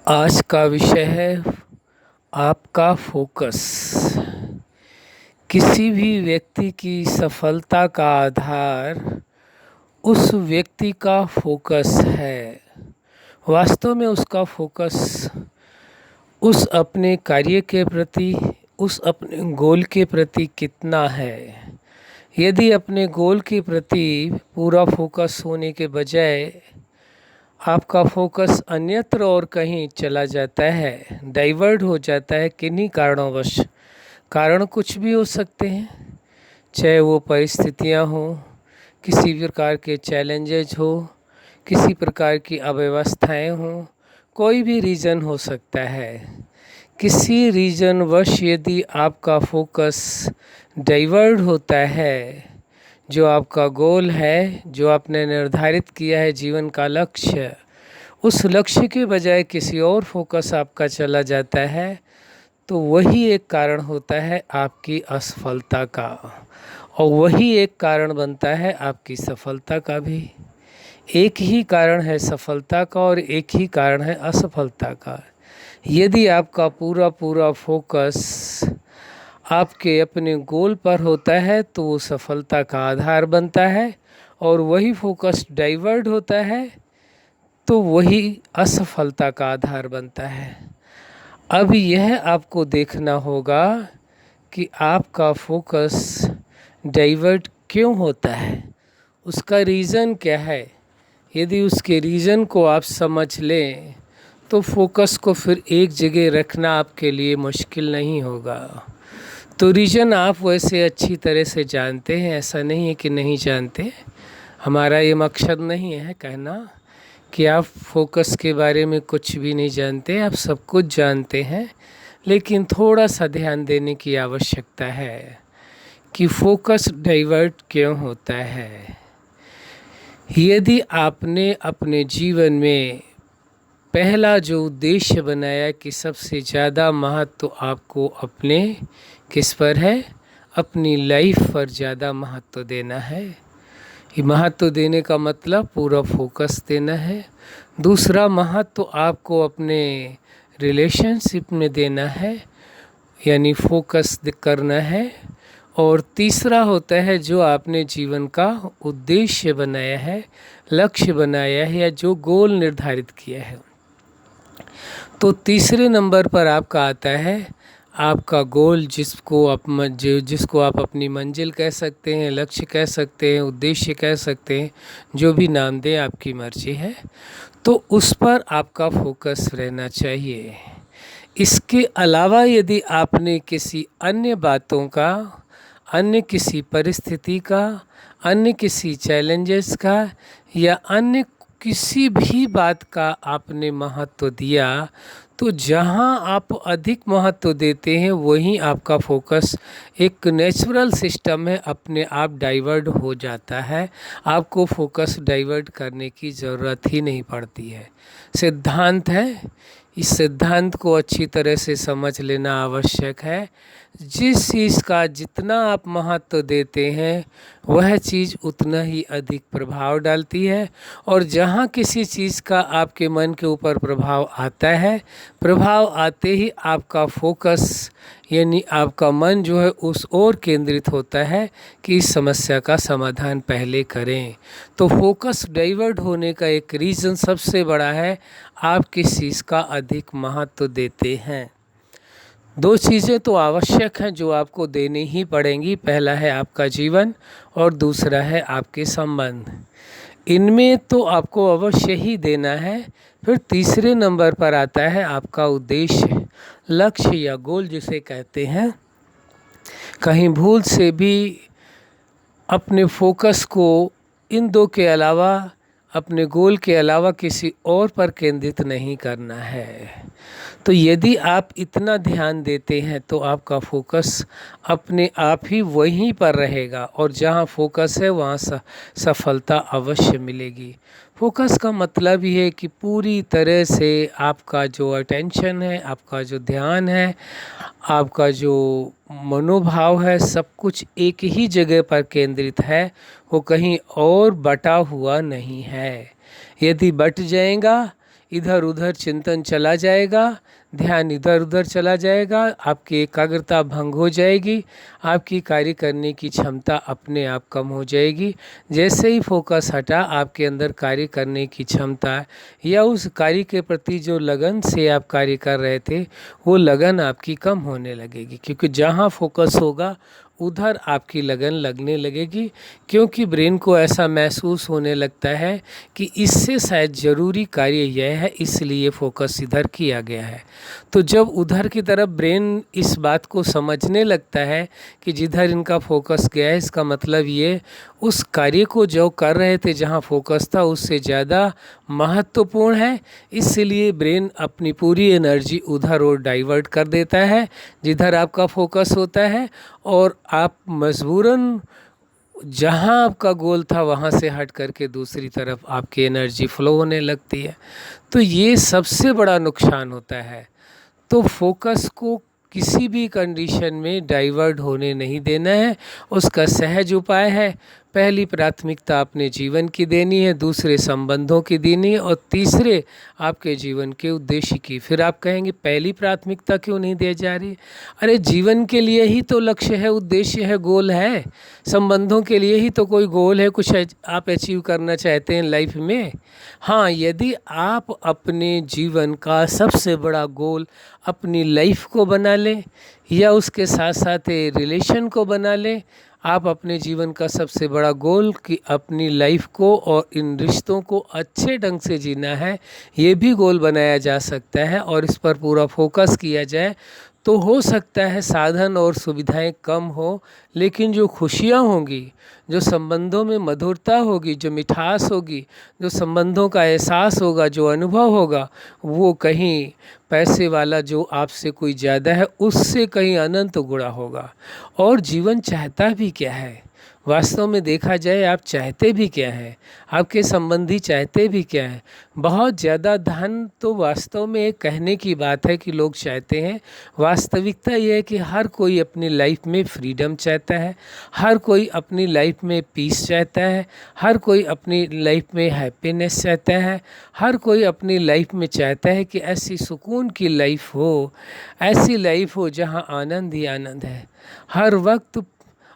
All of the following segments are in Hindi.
आज का विषय है आपका फोकस। किसी भी व्यक्ति की सफलता का आधार उस व्यक्ति का फोकस है। वास्तव में उसका फोकस उस अपने कार्य के प्रति, उस अपने गोल के प्रति कितना है। यदि अपने गोल के प्रति पूरा फोकस होने के बजाय आपका फोकस अन्यत्र और कहीं चला जाता है, डाइवर्ट हो जाता है किन्हीं कारणोंवश, कारण कुछ भी हो सकते हैं, चाहे वो परिस्थितियां हो, किसी प्रकार के चैलेंजेज हो, किसी प्रकार की अव्यवस्थाएं हो, कोई भी रीज़न हो सकता है। किसी रीज़न वश यदि आपका फोकस डाइवर्ट होता है, जो आपका गोल है, जो आपने निर्धारित किया है जीवन का लक्ष्य, उस लक्ष्य के बजाय किसी और फोकस आपका चला जाता है, तो वही एक कारण होता है आपकी असफलता का, और वही एक कारण बनता है आपकी सफलता का भी। एक ही कारण है सफलता का और एक ही कारण है असफलता का। यदि आपका पूरा पूरा फोकस आपके अपने गोल पर होता है तो वो सफलता का आधार बनता है, और वही फोकस डाइवर्ट होता है तो वही असफलता का आधार बनता है। अब यह आपको देखना होगा कि आपका फोकस डाइवर्ट क्यों होता है, उसका रीज़न क्या है। यदि उसके रीज़न को आप समझ लें तो फोकस को फिर एक जगह रखना आपके लिए मुश्किल नहीं होगा। तो रीज़न आप वैसे अच्छी तरह से जानते हैं, ऐसा नहीं है कि नहीं जानते। हमारा ये मकसद नहीं है कहना कि आप फोकस के बारे में कुछ भी नहीं जानते, आप सब कुछ जानते हैं, लेकिन थोड़ा सा ध्यान देने की आवश्यकता है कि फोकस डाइवर्ट क्यों होता है। यदि आपने अपने जीवन में पहला जो उद्देश्य बनाया कि सबसे ज़्यादा महत्व आपको अपने किस पर है, अपनी लाइफ पर ज़्यादा महत्व देना है। ये महत्व देने का मतलब पूरा फोकस देना है। दूसरा महत्व आपको अपने रिलेशनशिप में देना है, यानी फोकस करना है। और तीसरा होता है जो आपने जीवन का उद्देश्य बनाया है, लक्ष्य बनाया है, या जो गोल निर्धारित किया है। तो तीसरे नंबर पर आपका आता है आपका गोल, जिसको आप अपनी मंजिल कह सकते हैं, लक्ष्य कह सकते हैं, उद्देश्य कह सकते हैं, जो भी नाम दें आपकी मर्जी है। तो उस पर आपका फोकस रहना चाहिए। इसके अलावा यदि आपने किसी अन्य बातों का, अन्य किसी परिस्थिति का, अन्य किसी चैलेंजेस का, या अन्य किसी भी बात का आपने महत्व दिया, तो जहाँ आप अधिक महत्व देते हैं वहीं आपका फोकस, एक नेचुरल सिस्टम है, अपने आप डाइवर्ट हो जाता है। आपको फोकस डाइवर्ट करने की ज़रूरत ही नहीं पड़ती है। सिद्धांत है, इस सिद्धांत को अच्छी तरह से समझ लेना आवश्यक है। जिस चीज़ का जितना आप महत्व देते हैं वह चीज़ उतना ही अधिक प्रभाव डालती है, और जहाँ किसी चीज़ का आपके मन के ऊपर प्रभाव आता है, प्रभाव आते ही आपका फोकस यानी आपका मन जो है उस ओर केंद्रित होता है कि इस समस्या का समाधान पहले करें। तो फोकस डाइवर्ट होने का एक रीज़न सबसे बड़ा है, आप किस चीज़ का अधिक महत्व देते हैं। दो चीज़ें तो आवश्यक हैं जो आपको देनी ही पड़ेंगी, पहला है आपका जीवन और दूसरा है आपके संबंध। इनमें तो आपको अवश्य ही देना है। फिर तीसरे नंबर पर आता है आपका उद्देश्य, लक्ष्य या गोल जिसे कहते हैं। कहीं भूल से भी अपने फोकस को इन दो के अलावा, अपने गोल के अलावा किसी और पर केंद्रित नहीं करना है। तो यदि आप इतना ध्यान देते हैं तो आपका फोकस अपने आप ही वहीं पर रहेगा, और जहाँ फोकस है वहाँ सफलता अवश्य मिलेगी। फोकस का मतलब ये है कि पूरी तरह से आपका जो अटेंशन है, आपका जो ध्यान है, आपका जो मनोभाव है, सब कुछ एक ही जगह पर केंद्रित है, वो कहीं और बटा हुआ नहीं है। यदि बट जाएगा, इधर उधर चिंतन चला जाएगा, ध्यान इधर उधर चला जाएगा, आपकी एकाग्रता भंग हो जाएगी, आपकी कार्य करने की क्षमता अपने आप कम हो जाएगी। जैसे ही फोकस हटा, आपके अंदर कार्य करने की क्षमता या उस कार्य के प्रति जो लगन से आप कार्य कर रहे थे वो लगन आपकी कम होने लगेगी, क्योंकि जहाँ फोकस होगा उधर आपकी लगन लगने लगेगी, क्योंकि ब्रेन को ऐसा महसूस होने लगता है कि इससे शायद ज़रूरी कार्य यह है, इसलिए फोकस इधर किया गया है। तो जब उधर की तरफ ब्रेन इस बात को समझने लगता है कि जिधर इनका फोकस गया है, इसका मतलब ये उस कार्य को जो कर रहे थे जहाँ फोकस था उससे ज़्यादा महत्वपूर्ण है, इसलिए ब्रेन अपनी पूरी एनर्जी उधर और डाइवर्ट कर देता है जिधर आपका फोकस होता है, और आप मजबूरन जहाँ आपका गोल था वहाँ से हट करके दूसरी तरफ आपकी एनर्जी फ्लो होने लगती है। तो ये सबसे बड़ा नुकसान होता है। तो फोकस को किसी भी कंडीशन में डाइवर्ट होने नहीं देना है। उसका सहज उपाय है, पहली प्राथमिकता अपने जीवन की देनी है, दूसरे संबंधों की देनी है, और तीसरे आपके जीवन के उद्देश्य की। फिर आप कहेंगे पहली प्राथमिकता क्यों नहीं दी जा रही? अरे जीवन के लिए ही तो लक्ष्य है, उद्देश्य है, गोल है। संबंधों के लिए ही तो कोई गोल है, कुछ आप अचीव करना चाहते हैं लाइफ में। हाँ, यदि आप अपने जीवन का सबसे बड़ा गोल अपनी लाइफ को बना लें या उसके साथ साथ रिलेशन को बना लें, आप अपने जीवन का सबसे बड़ा गोल कि अपनी लाइफ को और इन रिश्तों को अच्छे ढंग से जीना है, ये भी गोल बनाया जा सकता है और इस पर पूरा फोकस किया जाए तो हो सकता है साधन और सुविधाएं कम हो, लेकिन जो खुशियां होंगी, जो संबंधों में मधुरता होगी, जो मिठास होगी, जो संबंधों का एहसास होगा, जो अनुभव होगा, वो कहीं पैसे वाला जो आपसे कोई ज़्यादा है उससे कहीं अनंत गुणा होगा। और जीवन चाहता भी क्या है? वास्तव में देखा जाए आप चाहते भी क्या है, आपके संबंधी चाहते भी क्या है? बहुत ज़्यादा धन तो वास्तव में एक कहने की बात है कि लोग चाहते हैं। वास्तविकता यह है कि हर कोई अपनी लाइफ में फ्रीडम चाहता है, हर कोई अपनी लाइफ में पीस चाहता है, हर कोई अपनी लाइफ में हैप्पीनेस चाहता है, हर कोई अपनी लाइफ में चाहता है कि ऐसी सुकून की लाइफ हो, ऐसी लाइफ हो जहाँ आनंद ही आनंद है, हर वक्त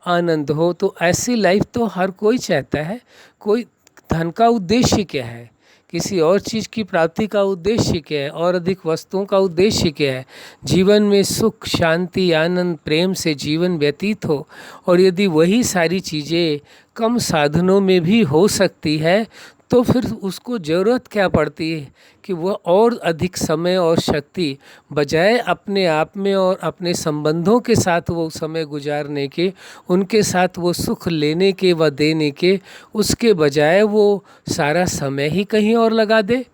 आनंद हो। तो ऐसी लाइफ तो हर कोई चाहता है। कोई धन का उद्देश्य क्या है, किसी और चीज़ की प्राप्ति का उद्देश्य क्या है, और अधिक वस्तुओं का उद्देश्य क्या है? जीवन में सुख, शांति, आनंद, प्रेम से जीवन व्यतीत हो। और यदि वही सारी चीज़ें कम साधनों में भी हो सकती है तो फिर उसको ज़रूरत क्या पड़ती है कि वह और अधिक समय और शक्ति बजाय अपने आप में और अपने संबंधों के साथ वो समय गुजारने के, उनके साथ वो सुख लेने के व देने के, उसके बजाय वो सारा समय ही कहीं और लगा दे।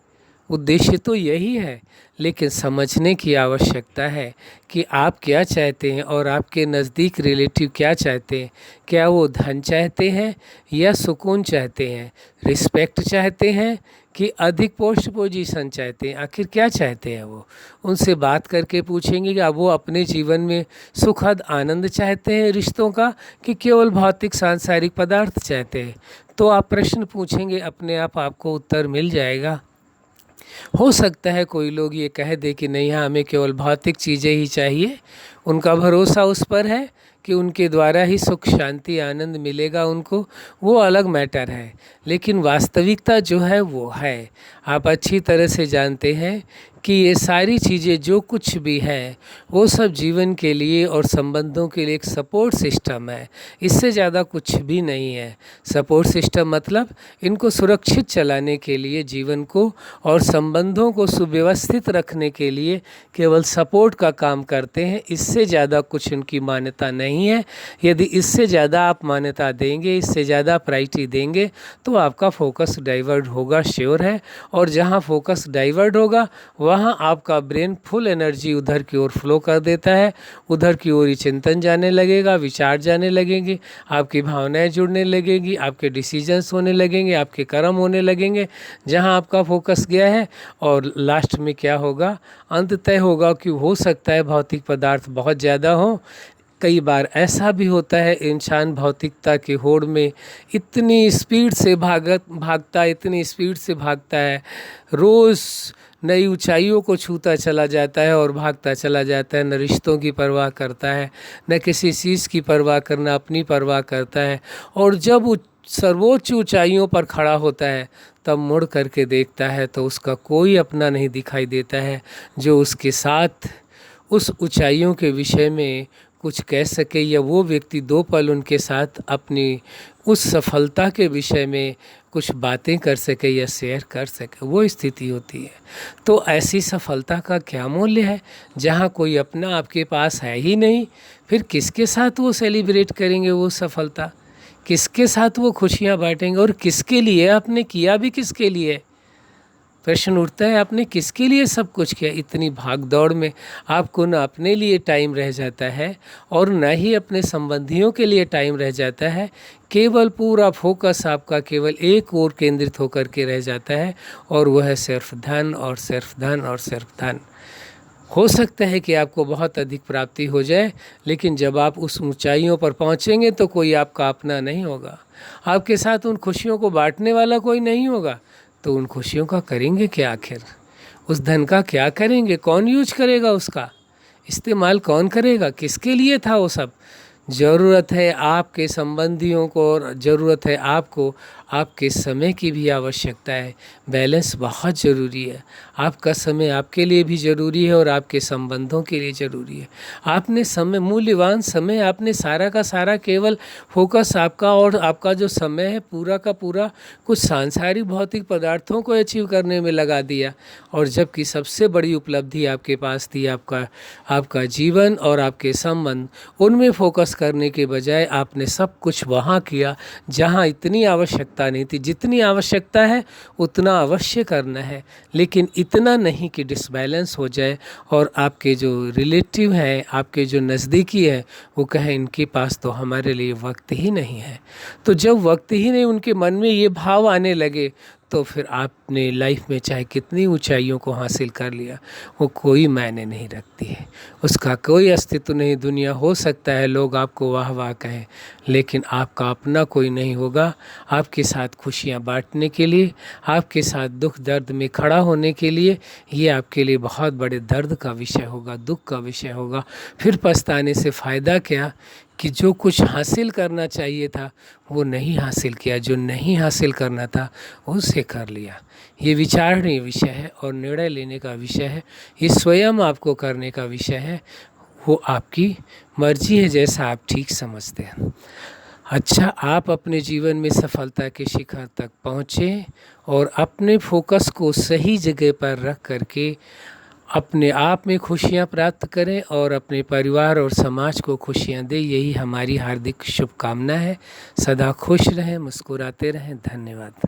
उद्देश्य तो यही है, लेकिन समझने की आवश्यकता है कि आप क्या चाहते हैं और आपके नज़दीक रिलेटिव क्या चाहते हैं। क्या वो धन चाहते हैं या सुकून चाहते हैं, रिस्पेक्ट चाहते हैं कि अधिक पोस्ट पोजीशन चाहते हैं? आखिर क्या चाहते हैं वो? उनसे बात करके पूछेंगे कि अब वो अपने जीवन में सुखद आनंद चाहते हैं रिश्तों का, कि केवल भौतिक सांसारिक पदार्थ चाहते हैं? तो आप प्रश्न पूछेंगे, अपने आप आपको उत्तर मिल जाएगा। हो सकता है कोई लोग ये कह दे कि नहीं, हाँ हमें केवल भौतिक चीज़ें ही चाहिए, उनका भरोसा उस पर है कि उनके द्वारा ही सुख, शांति, आनंद मिलेगा उनको, वो अलग मैटर है। लेकिन वास्तविकता जो है वो है, आप अच्छी तरह से जानते हैं कि ये सारी चीज़ें जो कुछ भी है वो सब जीवन के लिए और संबंधों के लिए एक सपोर्ट सिस्टम है, इससे ज़्यादा कुछ भी नहीं है। सपोर्ट सिस्टम मतलब इनको सुरक्षित चलाने के लिए, जीवन को और संबंधों को सुव्यवस्थित रखने के लिए केवल सपोर्ट का काम करते हैं, इससे ज़्यादा कुछ उनकी मान्यता नहीं है। यदि इससे ज़्यादा आप मान्यता देंगे, इससे ज़्यादा प्रायोरिटी देंगे तो आपका फोकस डाइवर्ट होगा, श्योर है। और जहाँ फोकस डाइवर्ट होगा वहाँ आपका ब्रेन फुल एनर्जी उधर की ओर फ्लो कर देता है, उधर की ओर ही चिंतन जाने लगेगा, विचार जाने लगेंगे, आपकी भावनाएं जुड़ने लगेंगी, आपके डिसीजंस होने लगेंगे, आपके कर्म होने लगेंगे जहां आपका फोकस गया है। और लास्ट में क्या होगा? अंत तय होगा कि हो सकता है भौतिक पदार्थ बहुत ज़्यादा हो। कई बार ऐसा भी होता है इंसान भौतिकता की होड़ में इतनी स्पीड से भागता, इतनी स्पीड से भागता है, रोज़ नई ऊंचाइयों को छूता चला जाता है और भागता चला जाता है, न रिश्तों की परवाह करता है, न किसी चीज़ की परवाह करना, अपनी परवाह करता है। और जब सर्वोच्च ऊंचाइयों पर खड़ा होता है तब मुड़ करके देखता है तो उसका कोई अपना नहीं दिखाई देता है जो उसके साथ उस ऊंचाइयों के विषय में कुछ कह सके, या वो व्यक्ति 2 पल उनके साथ अपनी उस सफलता के विषय में कुछ बातें कर सके या शेयर कर सके, वो स्थिति होती है। तो ऐसी सफलता का क्या मूल्य है जहाँ कोई अपना आपके पास है ही नहीं? फिर किसके साथ वो सेलिब्रेट करेंगे वो सफलता, किसके साथ वो खुशियाँ बांटेंगे, और किसके लिए? आपने किया भी किसके लिए? प्रश्न उठता है, आपने किसके लिए सब कुछ किया? इतनी भाग दौड़ में आपको न अपने लिए टाइम रह जाता है और न ही अपने संबंधियों के लिए टाइम रह जाता है। केवल पूरा फोकस आपका केवल एक ओर केंद्रित होकर के रह जाता है, और वह है सिर्फ धन और सिर्फ धन और सिर्फ धन। हो सकता है कि आपको बहुत अधिक प्राप्ति हो जाए, लेकिन जब आप उस ऊंचाइयों पर पहुंचेंगे तो कोई आपका अपना नहीं होगा, आपके साथ उन खुशियों को बांटने वाला कोई नहीं होगा। तो उन खुशियों का करेंगे क्या आखिर? उस धन का क्या करेंगे? कौन यूज करेगा? उसका इस्तेमाल कौन करेगा? किसके लिए था वो सब? ज़रूरत है आपके संबंधियों को, और ज़रूरत है आपको, आपके समय की भी आवश्यकता है। बैलेंस बहुत ज़रूरी है। आपका समय आपके लिए भी ज़रूरी है और आपके संबंधों के लिए ज़रूरी है। आपने समय, मूल्यवान समय, आपने सारा का सारा केवल फोकस आपका और आपका जो समय है पूरा का पूरा कुछ सांसारिक भौतिक पदार्थों को अचीव करने में लगा दिया, और जबकि सबसे बड़ी उपलब्धि आपके पास थी आपका जीवन और आपके संबंध। उनमें फोकस करने के बजाय आपने सब कुछ वहाँ किया जहाँ इतनी आवश्यकता नहीं थी। जितनी आवश्यकता है उतना अवश्य करना है, लेकिन इतना नहीं कि डिसबैलेंस हो जाए और आपके जो रिलेटिव हैं, आपके जो नज़दीकी है, वो कहें इनके पास तो हमारे लिए वक्त ही नहीं है। तो जब वक्त ही नहीं, उनके मन में ये भाव आने लगे, तो फिर आपने लाइफ में चाहे कितनी ऊंचाइयों को हासिल कर लिया, वो कोई मायने नहीं रखती है, उसका कोई अस्तित्व नहीं। दुनिया हो सकता है लोग आपको वाह वाह कहें, लेकिन आपका अपना कोई नहीं होगा आपके साथ खुशियाँ बांटने के लिए, आपके साथ दुख दर्द में खड़ा होने के लिए। ये आपके लिए बहुत बड़े दर्द का विषय होगा, दुख का विषय होगा। फिर पछताने से फ़ायदा क्या कि जो कुछ हासिल करना चाहिए था वो नहीं हासिल किया, जो नहीं हासिल करना था उसे कर लिया। ये विचारणीय विषय है और निर्णय लेने का विषय है। ये स्वयं आपको करने का विषय है, वो आपकी मर्जी है जैसा आप ठीक समझते हैं। अच्छा, आप अपने जीवन में सफलता के शिखर तक पहुँचें और अपने फोकस को सही जगह पर रख करके अपने आप में खुशियाँ प्राप्त करें और अपने परिवार और समाज को खुशियाँ दें। यही हमारी हार्दिक शुभकामना है। सदा खुश रहें, मुस्कुराते रहें। धन्यवाद।